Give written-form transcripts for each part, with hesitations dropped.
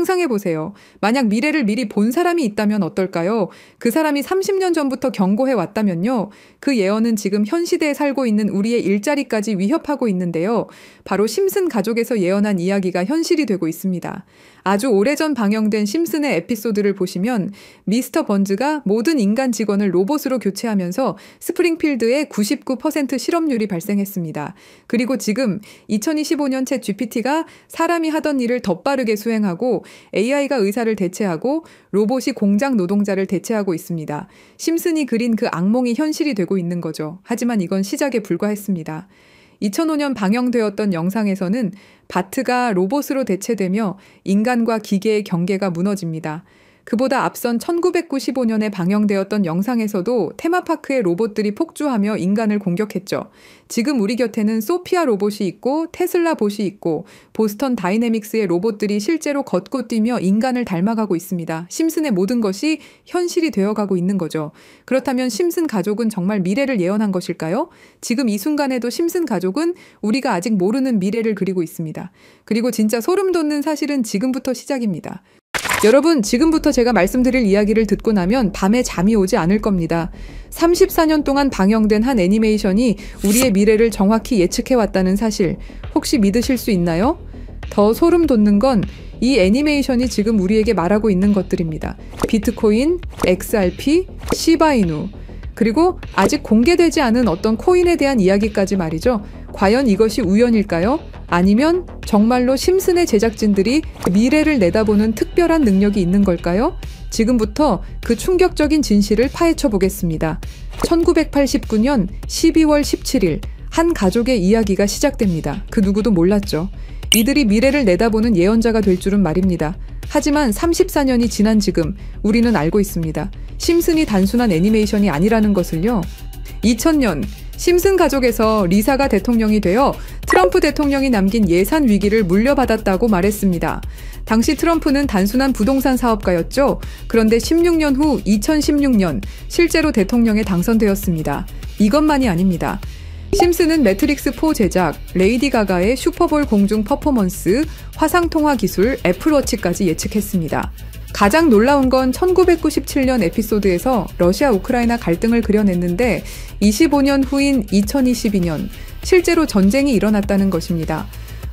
상상해보세요. 만약 미래를 미리 본 사람이 있다면 어떨까요? 그 사람이 30년 전부터 경고해 왔다면요. 그 예언은 지금 현 시대에 살고 있는 우리의 일자리까지 위협하고 있는데요. 바로 심슨 가족에서 예언한 이야기가 현실이 되고 있습니다. 아주 오래전 방영된 심슨의 에피소드를 보시면 미스터 번즈가 모든 인간 직원을 로봇으로 교체하면서 스프링필드에 99% 실업률이 발생했습니다. 그리고 지금 2025년 챗 GPT가 사람이 하던 일을 더 빠르게 수행하고 AI가 의사를 대체하고 로봇이 공장 노동자를 대체하고 있습니다. 심슨이 그린 그 악몽이 현실이 되고 있는 거죠. 하지만 이건 시작에 불과했습니다. 2005년 방영되었던 영상에서는 바트가 로봇으로 대체되며 인간과 기계의 경계가 무너집니다. 그보다 앞선 1995년에 방영되었던 영상에서도 테마파크의 로봇들이 폭주하며 인간을 공격했죠. 지금 우리 곁에는 소피아 로봇이 있고 테슬라 봇이 있고 보스턴 다이내믹스의 로봇들이 실제로 걷고 뛰며 인간을 닮아가고 있습니다. 심슨의 모든 것이 현실이 되어가고 있는 거죠. 그렇다면 심슨 가족은 정말 미래를 예언한 것일까요? 지금 이 순간에도 심슨 가족은 우리가 아직 모르는 미래를 그리고 있습니다. 그리고 진짜 소름 돋는 사실은 지금부터 시작입니다. 여러분, 지금부터 제가 말씀드릴 이야기를 듣고 나면 밤에 잠이 오지 않을 겁니다. 34년 동안 방영된 한 애니메이션이 우리의 미래를 정확히 예측해왔다는 사실, 혹시 믿으실 수 있나요? 더 소름 돋는 건 이 애니메이션이 지금 우리에게 말하고 있는 것들입니다. 비트코인, XRP, 시바이누, 그리고 아직 공개되지 않은 어떤 코인에 대한 이야기까지 말이죠. 과연 이것이 우연일까요? 아니면 정말로 심슨의 제작진들이 미래를 내다보는 특별한 능력이 있는 걸까요? 지금부터 그 충격적인 진실을 파헤쳐 보겠습니다. 1989년 12월 17일 한 가족의 이야기가 시작됩니다. 그 누구도 몰랐죠. 이들이 미래를 내다보는 예언자가 될 줄은 말입니다. 하지만 34년이 지난 지금 우리는 알고 있습니다. 심슨이 단순한 애니메이션이 아니라는 것을요. 2000년 심슨 가족에서 리사가 대통령이 되어 트럼프 대통령이 남긴 예산 위기를 물려받았다고 말했습니다. 당시 트럼프는 단순한 부동산 사업가였죠. 그런데 16년 후 2016년 실제로 대통령에 당선되었습니다. 이것만이 아닙니다. 심슨은 매트릭스4 제작, 레이디 가가의 슈퍼볼 공중 퍼포먼스, 화상통화 기술, 애플워치까지 예측했습니다. 가장 놀라운 건 1997년 에피소드에서 러시아 우크라이나 갈등을 그려냈는데 25년 후인 2022년 실제로 전쟁이 일어났다는 것입니다.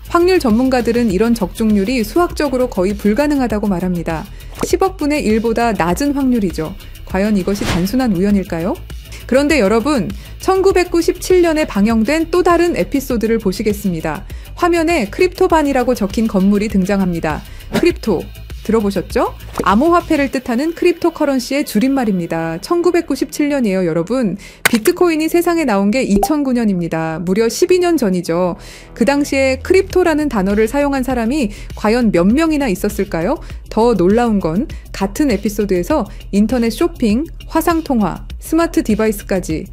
확률 전문가들은 이런 적중률이 수학적으로 거의 불가능하다고 말합니다. 10억 분의 1보다 낮은 확률이죠. 과연 이것이 단순한 우연일까요? 그런데 여러분, 1997년에 방영된 또 다른 에피소드를 보시겠습니다. 화면에 크립토반이라고 적힌 건물이 등장합니다. 크립토. 들어보셨죠? 암호화폐를 뜻하는 크립토커런시의 줄임말입니다. 1997년이에요, 여러분. 비트코인이 세상에 나온 게 2009년입니다. 무려 12년 전이죠. 그 당시에 크립토라는 단어를 사용한 사람이 과연 몇 명이나 있었을까요? 더 놀라운 건 같은 에피소드에서 인터넷 쇼핑, 화상통화, 스마트 디바이스까지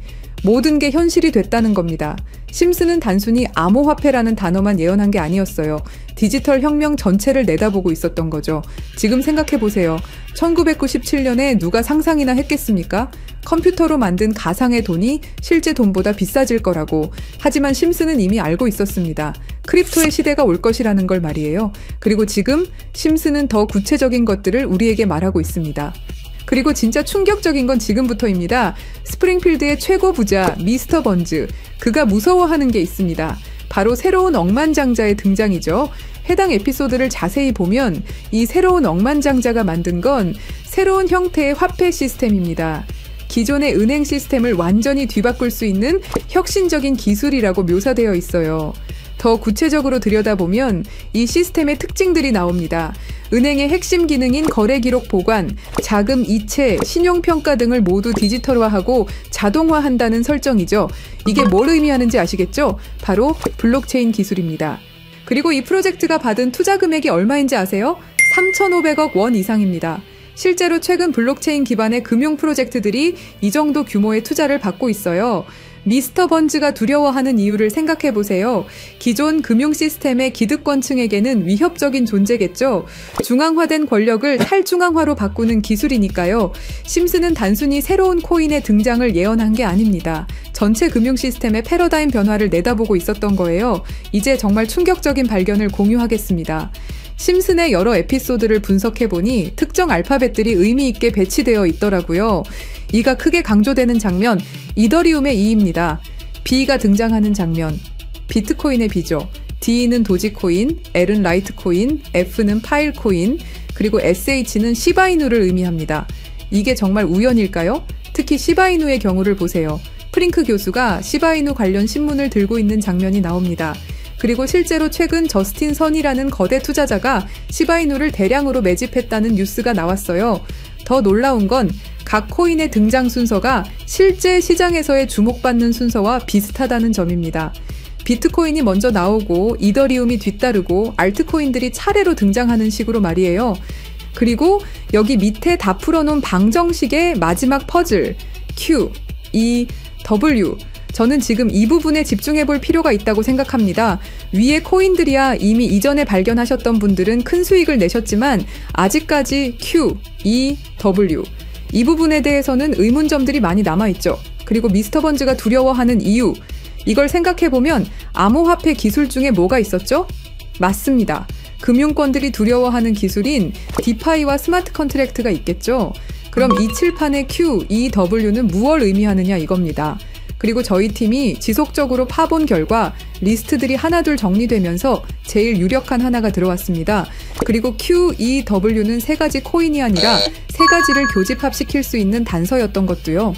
모든 게 현실이 됐다는 겁니다. 심슨은 단순히 암호화폐라는 단어만 예언한 게 아니었어요. 디지털 혁명 전체를 내다보고 있었던 거죠. 지금 생각해보세요. 1997년에 누가 상상이나 했겠습니까? 컴퓨터로 만든 가상의 돈이 실제 돈보다 비싸질 거라고. 하지만 심슨은 이미 알고 있었습니다. 크립토의 시대가 올 것이라는 걸 말이에요. 그리고 지금 심슨은 더 구체적인 것들을 우리에게 말하고 있습니다. 그리고 진짜 충격적인 건 지금부터입니다. 스프링필드의 최고 부자 미스터 번즈, 그가 무서워하는 게 있습니다. 바로 새로운 억만장자의 등장이죠. 해당 에피소드를 자세히 보면 이 새로운 억만장자가 만든 건 새로운 형태의 화폐 시스템입니다. 기존의 은행 시스템을 완전히 뒤바꿀 수 있는 혁신적인 기술이라고 묘사되어 있어요. 더 구체적으로 들여다보면 이 시스템의 특징들이 나옵니다. 은행의 핵심 기능인 거래 기록 보관, 자금 이체, 신용평가 등을 모두 디지털화하고 자동화한다는 설정이죠. 이게 뭘 의미하는지 아시겠죠? 바로 블록체인 기술입니다. 그리고 이 프로젝트가 받은 투자 금액이 얼마인지 아세요? 3,500억 원 이상입니다. 실제로 최근 블록체인 기반의 금융 프로젝트들이 이 정도 규모의 투자를 받고 있어요. 미스터 번즈가 두려워하는 이유를 생각해보세요. 기존 금융 시스템의 기득권층에게는 위협적인 존재겠죠. 중앙화된 권력을 탈중앙화로 바꾸는 기술이니까요. 심슨은 단순히 새로운 코인의 등장을 예언한 게 아닙니다. 전체 금융 시스템의 패러다임 변화를 내다보고 있었던 거예요. 이제 정말 충격적인 발견을 공유하겠습니다. 심슨의 여러 에피소드를 분석해보니 특정 알파벳들이 의미 있게 배치되어 있더라고요. 이가 크게 강조되는 장면, 이더리움의 E입니다. B가 등장하는 장면, 비트코인의 B죠. D는 도지코인, L은 라이트코인, F는 파일코인, 그리고 SH는 시바이누를 의미합니다. 이게 정말 우연일까요? 특히 시바이누의 경우를 보세요. 프링크 교수가 시바이누 관련 신문을 들고 있는 장면이 나옵니다. 그리고 실제로 최근 저스틴 선이라는 거대 투자자가 시바이누를 대량으로 매집했다는 뉴스가 나왔어요. 더 놀라운 건 각 코인의 등장 순서가 실제 시장에서의 주목받는 순서와 비슷하다는 점입니다. 비트코인이 먼저 나오고 이더리움이 뒤따르고 알트코인들이 차례로 등장하는 식으로 말이에요. 그리고 여기 밑에 다 풀어놓은 방정식의 마지막 퍼즐 Q, E, W. 저는 지금 이 부분에 집중해볼 필요가 있다고 생각합니다. 위에 코인들이야 이미 이전에 발견하셨던 분들은 큰 수익을 내셨지만 아직까지 Q, E, W. 이 부분에 대해서는 의문점들이 많이 남아있죠. 그리고 미스터 번즈가 두려워하는 이유. 이걸 생각해보면 암호화폐 기술 중에 뭐가 있었죠? 맞습니다. 금융권들이 두려워하는 기술인 디파이와 스마트 컨트랙트가 있겠죠. 그럼 이 칠판의 Q, E, W는 무엇을 의미하느냐 이겁니다. 그리고 저희 팀이 지속적으로 파본 결과 리스트들이 하나둘 정리되면서 제일 유력한 하나가 들어왔습니다. 그리고 Q, E, W는 세 가지 코인이 아니라 세 가지를 교집합시킬 수 있는 단서였던 것도요.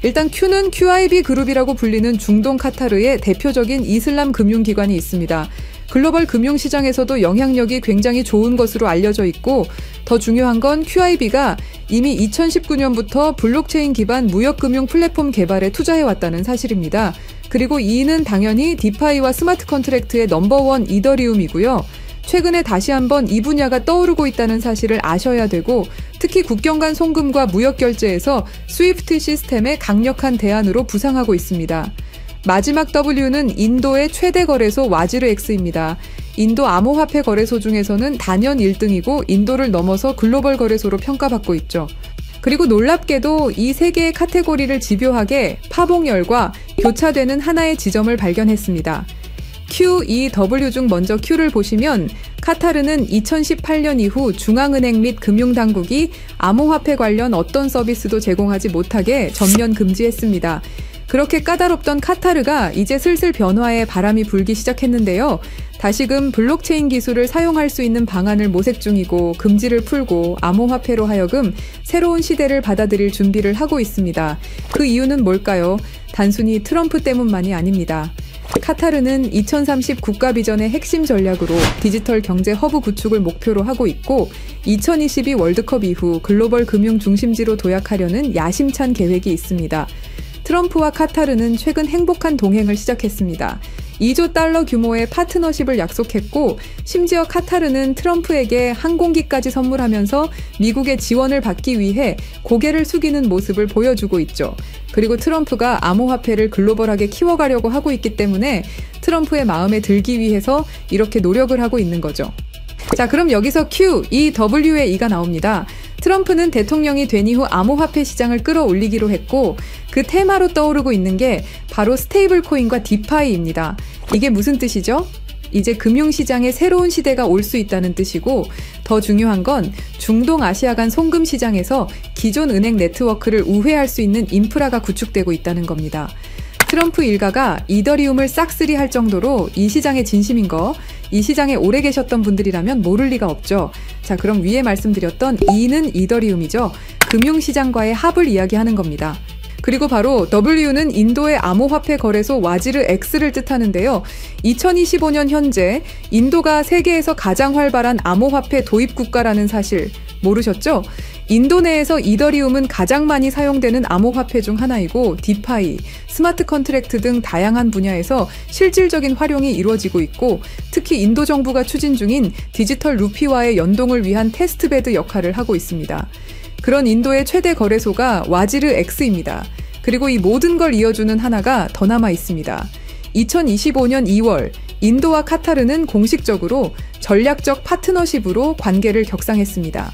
일단 Q는 QIB 그룹이라고 불리는 중동 카타르의 대표적인 이슬람 금융기관이 있습니다. 글로벌 금융시장에서도 영향력이 굉장히 좋은 것으로 알려져 있고 더 중요한 건 QIB가 이미 2019년부터 블록체인 기반 무역금융 플랫폼 개발에 투자해왔다는 사실입니다. 그리고 E는 당연히 디파이와 스마트 컨트랙트의 넘버원 이더리움이고요. 최근에 다시 한번 이 분야가 떠오르고 있다는 사실을 아셔야 되고 특히 국경 간 송금과 무역 결제에서 스위프트 시스템의 강력한 대안으로 부상하고 있습니다. 마지막 W는 인도의 최대 거래소 와지르X입니다. 인도 암호화폐 거래소 중에서는 단연 1등이고 인도를 넘어서 글로벌 거래소로 평가받고 있죠. 그리고 놀랍게도 이 세 개의 카테고리를 집요하게 파봉열과 교차되는 하나의 지점을 발견했습니다. Q, E, W 중 먼저 Q를 보시면 카타르는 2018년 이후 중앙은행 및 금융당국이 암호화폐 관련 어떤 서비스도 제공하지 못하게 전면 금지했습니다. 그렇게 까다롭던 카타르가 이제 슬슬 변화의 바람이 불기 시작했는데요. 다시금 블록체인 기술을 사용할 수 있는 방안을 모색 중이고 금지를 풀고 암호화폐로 하여금 새로운 시대를 받아들일 준비를 하고 있습니다. 그 이유는 뭘까요? 단순히 트럼프 때문만이 아닙니다. 카타르는 2030 국가 비전의 핵심 전략으로 디지털 경제 허브 구축을 목표로 하고 있고 2022 월드컵 이후 글로벌 금융 중심지로 도약하려는 야심찬 계획이 있습니다. 트럼프와 카타르는 최근 행복한 동행을 시작했습니다. 2조 달러 규모의 파트너십을 약속했고 심지어 카타르는 트럼프에게 항공기까지 선물하면서 미국의 지원을 받기 위해 고개를 숙이는 모습을 보여주고 있죠. 그리고 트럼프가 암호화폐를 글로벌하게 키워가려고 하고 있기 때문에 트럼프의 마음에 들기 위해서 이렇게 노력을 하고 있는 거죠. 자, 그럼 여기서 Q, E, W의 E가 나옵니다. 트럼프는 대통령이 된 이후 암호화폐 시장을 끌어올리기로 했고 그 테마로 떠오르고 있는 게 바로 스테이블 코인과 디파이입니다. 이게 무슨 뜻이죠? 이제 금융시장에 새로운 시대가 올 수 있다는 뜻이고 더 중요한 건 중동 아시아 간 송금 시장에서 기존 은행 네트워크를 우회할 수 있는 인프라가 구축되고 있다는 겁니다. 트럼프 일가가 이더리움을 싹쓸이 할 정도로 이 시장의 진심인 거, 이 시장에 오래 계셨던 분들이라면 모를 리가 없죠. 자, 그럼 위에 말씀드렸던 E는 이더리움이죠. 금융시장과의 합을 이야기하는 겁니다. 그리고 바로 W는 인도의 암호화폐 거래소 와지르X를 뜻하는데요. 2025년 현재 인도가 세계에서 가장 활발한 암호화폐 도입 국가라는 사실 모르셨죠? 인도 내에서 이더리움은 가장 많이 사용되는 암호화폐 중 하나이고 디파이, 스마트 컨트랙트 등 다양한 분야에서 실질적인 활용이 이루어지고 있고 특히 인도 정부가 추진 중인 디지털 루피와의 연동을 위한 테스트베드 역할을 하고 있습니다. 그런 인도의 최대 거래소가 와지르X입니다. 그리고 이 모든 걸 이어주는 하나가 더 남아 있습니다. 2025년 2월 인도와 카타르는 공식적으로 전략적 파트너십으로 관계를 격상했습니다.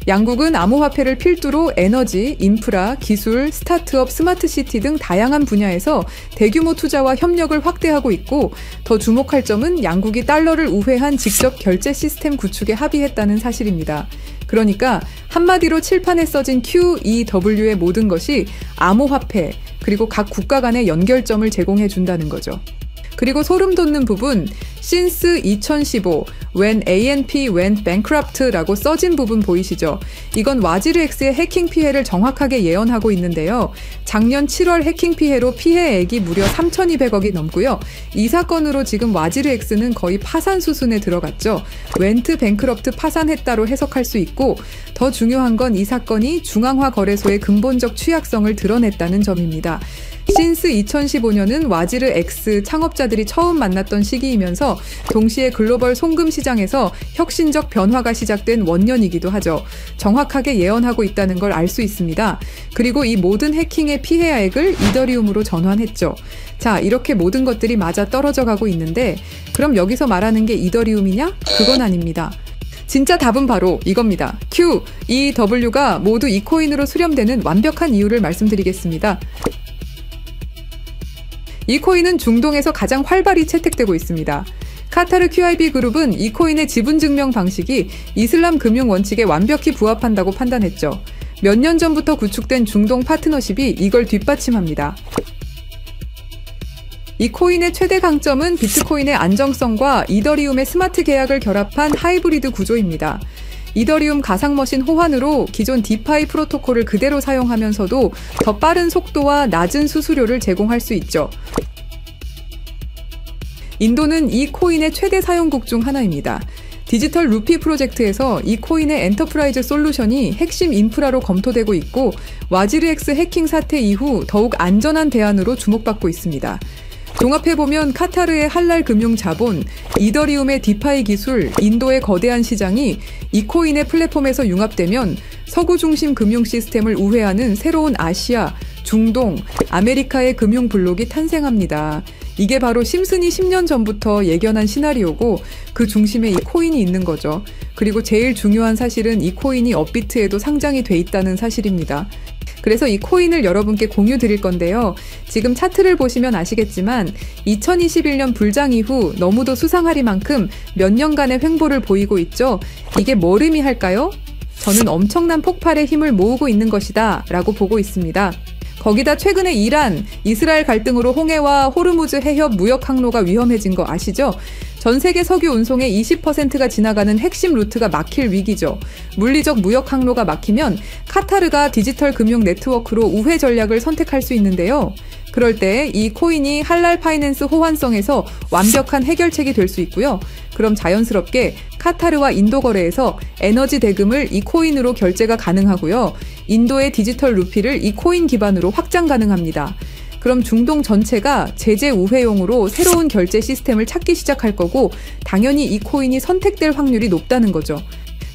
양국은 암호화폐를 필두로 에너지, 인프라, 기술, 스타트업, 스마트시티 등 다양한 분야에서 대규모 투자와 협력을 확대하고 있고, 더 주목할 점은 양국이 달러를 우회한 직접 결제 시스템 구축에 합의했다는 사실입니다. 그러니까 한마디로 칠판에 써진 QEW의 모든 것이 암호화폐, 그리고 각 국가 간의 연결점을 제공해 준다는 거죠. 그리고 소름 돋는 부분, since 2015, when ANP went bankrupt라고 써진 부분 보이시죠? 이건 와지르엑스의 해킹 피해를 정확하게 예언하고 있는데요. 작년 7월 해킹 피해로 피해액이 무려 3,200억이 넘고요. 이 사건으로 지금 와지르엑스는 거의 파산 수순에 들어갔죠. went bankrupt 파산했다로 해석할 수 있고, 더 중요한 건 이 사건이 중앙화 거래소의 근본적 취약성을 드러냈다는 점입니다. since 2015년은 와지르엑스 창업자들이 처음 만났던 시기이면서 동시에 글로벌 송금 시장에서 혁신적 변화가 시작된 원년이기도 하죠. 정확하게 예언하고 있다는 걸 알 수 있습니다. 그리고 이 모든 해킹의 피해액을 이더리움으로 전환했죠. 자, 이렇게 모든 것들이 맞아 떨어져 가고 있는데, 그럼 여기서 말하는 게 이더리움이냐? 그건 아닙니다. 진짜 답은 바로 이겁니다. QEW가 모두 이 코인으로 수렴되는 완벽한 이유를 말씀드리겠습니다. 이 코인은 중동에서 가장 활발히 채택되고 있습니다. 카타르 QIB 그룹은 이 코인의 지분 증명 방식이 이슬람 금융 원칙에 완벽히 부합한다고 판단했죠. 몇 년 전부터 구축된 중동 파트너십이 이걸 뒷받침합니다. 이 코인의 최대 강점은 비트코인의 안정성과 이더리움의 스마트 계약을 결합한 하이브리드 구조입니다. 이더리움 가상머신 호환으로 기존 디파이 프로토콜을 그대로 사용하면서도 더 빠른 속도와 낮은 수수료를 제공할 수 있죠. 인도는 이 코인의 최대 사용국 중 하나입니다. 디지털 루피 프로젝트에서 이 코인의 엔터프라이즈 솔루션이 핵심 인프라로 검토되고 있고, 와지르엑스 해킹 사태 이후 더욱 안전한 대안으로 주목받고 있습니다. 종합해보면 카타르의 할랄 금융 자본, 이더리움의 디파이 기술, 인도의 거대한 시장이 이 코인의 플랫폼에서 융합되면 서구 중심 금융 시스템을 우회하는 새로운 아시아, 중동, 아메리카의 금융 블록이 탄생합니다. 이게 바로 심슨이 10년 전부터 예견한 시나리오고, 그 중심에 이 코인이 있는 거죠. 그리고 제일 중요한 사실은 이 코인이 업비트에도 상장이 돼 있다는 사실입니다. 그래서 이 코인을 여러분께 공유 드릴 건데요. 지금 차트를 보시면 아시겠지만 2021년 불장 이후 너무도 수상하리만큼 몇 년간의 횡보를 보이고 있죠. 이게 뭘 의미할까요? 저는 엄청난 폭발의 힘을 모으고 있는 것이다 라고 보고 있습니다. 거기다 최근에 이란, 이스라엘 갈등으로 홍해와 호르무즈 해협 무역 항로가 위험해진 거 아시죠? 전 세계 석유 운송의 20%가 지나가는 핵심 루트가 막힐 위기죠. 물리적 무역 항로가 막히면 카타르가 디지털 금융 네트워크로 우회 전략을 선택할 수 있는데요. 그럴 때 이 코인이 할랄 파이낸스 호환성에서 완벽한 해결책이 될 수 있고요. 그럼 자연스럽게 카타르와 인도 거래에서 에너지 대금을 이 코인으로 결제가 가능하고요. 인도의 디지털 루피를 이 코인 기반으로 확장 가능합니다. 그럼 중동 전체가 제재 우회용으로 새로운 결제 시스템을 찾기 시작할 거고, 당연히 이 코인이 선택될 확률이 높다는 거죠.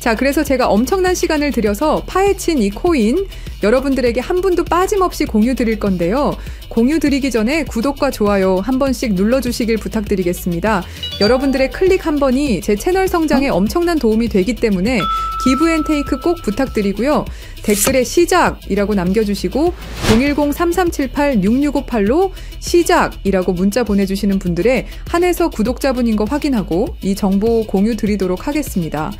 자, 그래서 제가 엄청난 시간을 들여서 파헤친 이 코인 여러분들에게 한 분도 빠짐없이 공유 드릴 건데요. 공유 드리기 전에 구독과 좋아요 한 번씩 눌러주시길 부탁드리겠습니다. 여러분들의 클릭 한 번이 제 채널 성장에 엄청난 도움이 되기 때문에 기브앤테이크 꼭 부탁드리고요. 댓글에 시작이라고 남겨주시고 010-3378-6658로 시작이라고 문자 보내주시는 분들의 한해서 구독자분인 거 확인하고 이 정보 공유 드리도록 하겠습니다.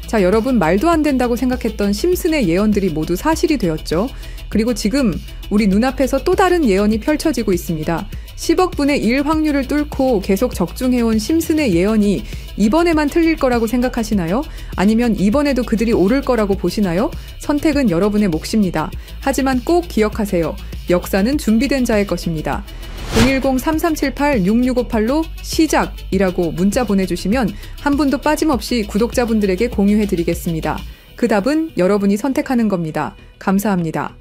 자, 여러분, 말도 안 된다고 생각했던 심슨의 예언들이 모두 사실이 되었죠. 그리고 지금 우리 눈앞에서 또 다른 예언이 펼쳐지고 있습니다. 10억 분의 1 확률을 뚫고 계속 적중해온 심슨의 예언이 이번에만 틀릴 거라고 생각하시나요? 아니면 이번에도 그들이 오를 거라고 보시나요? 선택은 여러분의 몫입니다. 하지만 꼭 기억하세요. 역사는 준비된 자의 것입니다. 010-3378-6658로 시작이라고 문자 보내주시면 한 분도 빠짐없이 구독자분들에게 공유해드리겠습니다. 그 답은 여러분이 선택하는 겁니다. 감사합니다.